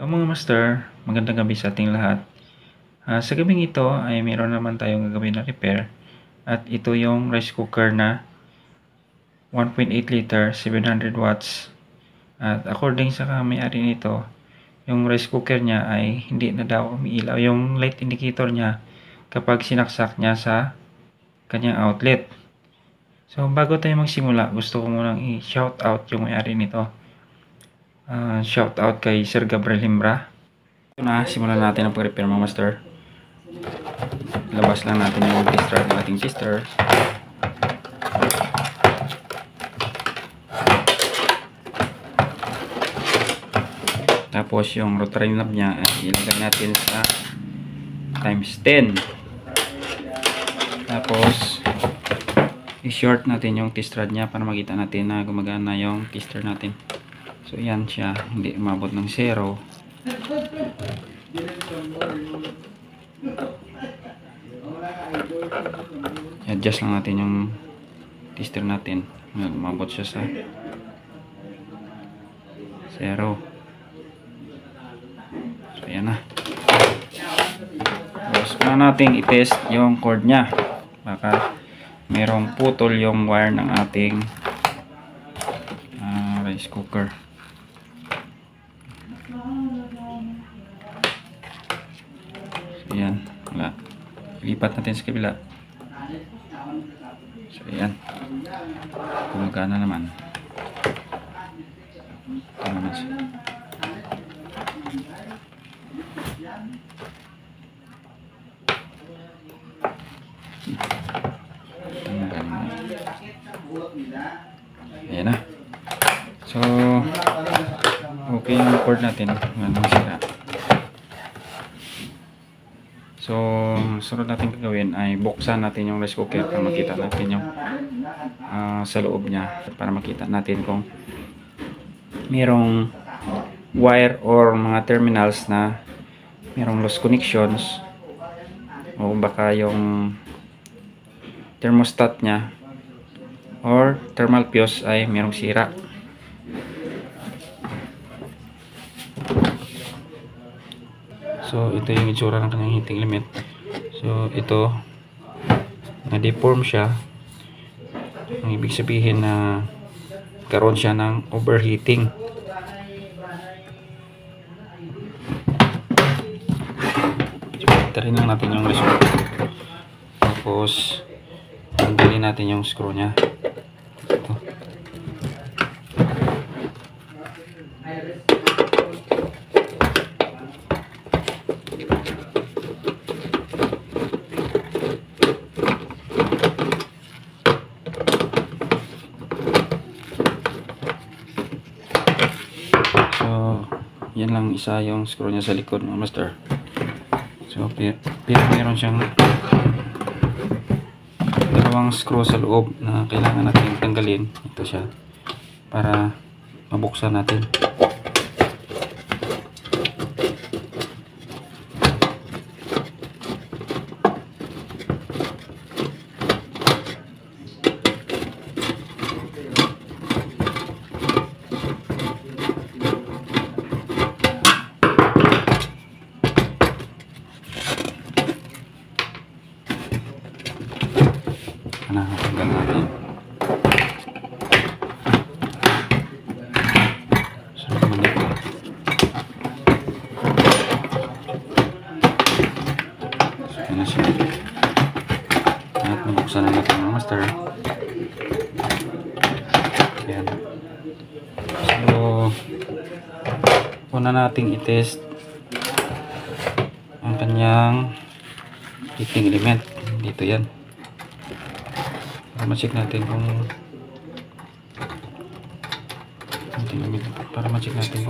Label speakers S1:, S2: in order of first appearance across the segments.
S1: Mga master, magandang gabi sa ating lahat. Sa gabing ito ay mayroon naman tayong gagawin na repair at ito yung rice cooker na 1.8 liter, 700 watts. At according sa may-ari nito, yung rice cooker niya ay hindi na daw umiilaw yung light indicator niya kapag sinaksak niya sa kanyang outlet. So bago tayo magsimula, gusto ko munang i-shout out yung may-ari nito. Shout out kay Sir Gabriel Himbra. Ito na, simulan natin ang pag-repair mga master. Labas lang natin yung tester ng ating sister. Tapos yung rotary knob nya ay ilagay natin sa times 10. Tapos i-short natin yung tester nya para makita natin na gumagana yung tester natin. So yan siya, hindi umabot ng 0. I-adjust lang natin yung tester natin. Umabot siya sa 0. So yan na. Tapos na natin i-test yung cord nya. Baka merong putol yung wire ng ating rice cooker. So yan, wala. Lipat natin sa kabila. So yan, gumagana naman. Ito naman siya. Ayan na. So okay yung cord natin. Walang sira. So sunod natin gagawin ay buksan natin yung rice cooker para makita natin yung sa loob niya, para makita natin kung merong wire or mga terminals na merong lost connections o baka yung thermostat nya or thermal fuse ay merong sira. So ito yung itsura ng kanyang heating element. So ito na-deform siya. Ang ibig sabihin na karoon siya ng overheating. So tarin lang natin yung result. Tapos tanggalin natin yung screw nya. Ito. Yan lang isa yung screw niya sa likod mga master. So pero meron siyang dalawang screw sa loob na kailangan natin tanggalin. Ito siya para mabuksan natin. Nakatanggal natin. So, balik na. So, yun na siya. At nabuksan na natin mga master. Ayan. So, una nating i-test ang kanyang heating element. Dito yan. Ma-check natin kung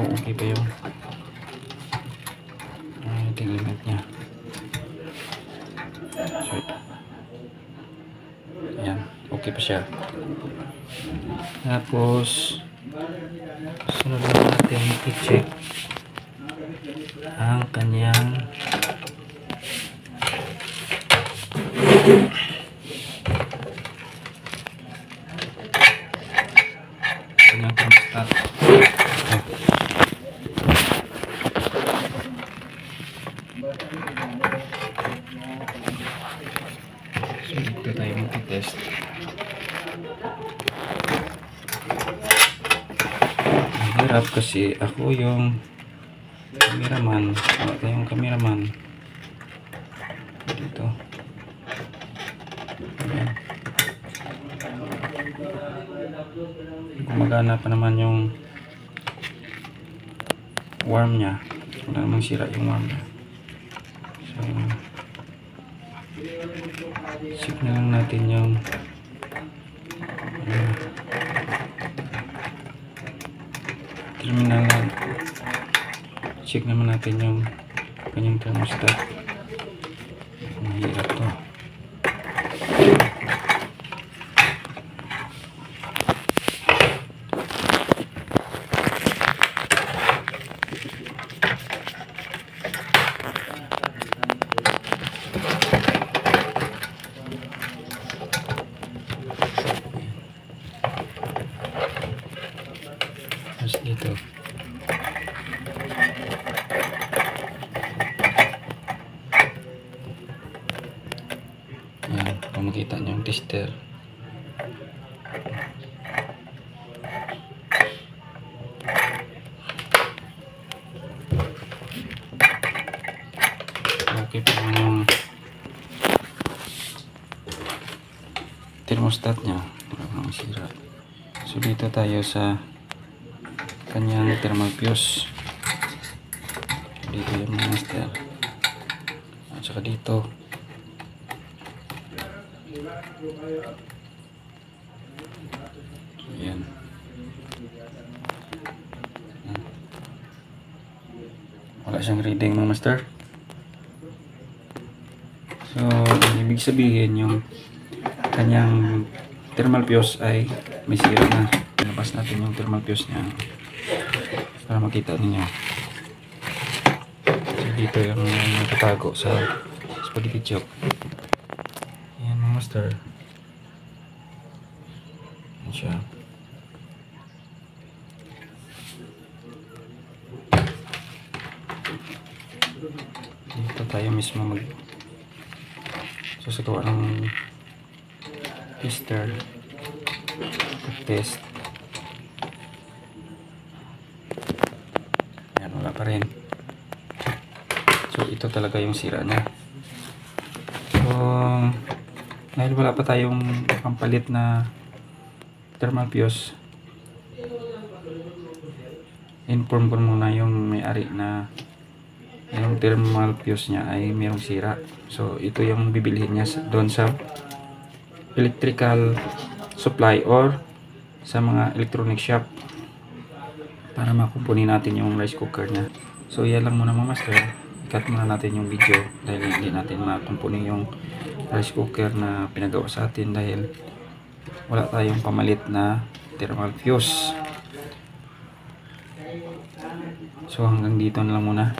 S1: okay pa yung heating element nya. So ito. Ayan, okay pa siya. Tapos sunod natin i-check ang kanyang thermostat. test. Hirap kasi ako yung cameraman, wala tayong cameraman dito. Ayan. Gumagana pa naman yung worm nya, wala namang sira yung worm nya. So check na lang natin yung terminal. Check naman natin yung kanyang thermostat. Mahirap to. Terus dito. Yan, kung makita nyo yung tester. Okay pa naman yung thermostat nya, wala nang sira. So dito tayo sa kanyang thermal fuse. Dito yung master at saka dito. Ayan. Wala siyang reading ng master. So ibig sabihin yung kanyang thermal fuse ay may sira na. Labas natin yung thermal fuse nya para makita ninyo. So dito yung nakatago sa spaghetti chop. Ayan mga master. Ayan siya. Dito tayo mismo mag susagawa ng tester test. Ayan, wala pa rin. So ito talaga yung sira niya. So dahil wala pa tayong pampalit na thermal fuse, inform ko muna yung may-ari na yung thermal fuse niya ay mayroong sira. So ito yung bibilhin niya doon sa electrical supply or sa mga electronic shop para makumpuni natin yung rice cooker niya. So yan lang muna mga master. Cut muna natin yung video dahil hindi natin makumpuni yung rice cooker na pinagawa sa atin dahil wala tayong pamalit na thermal fuse. So hanggang dito na lang muna.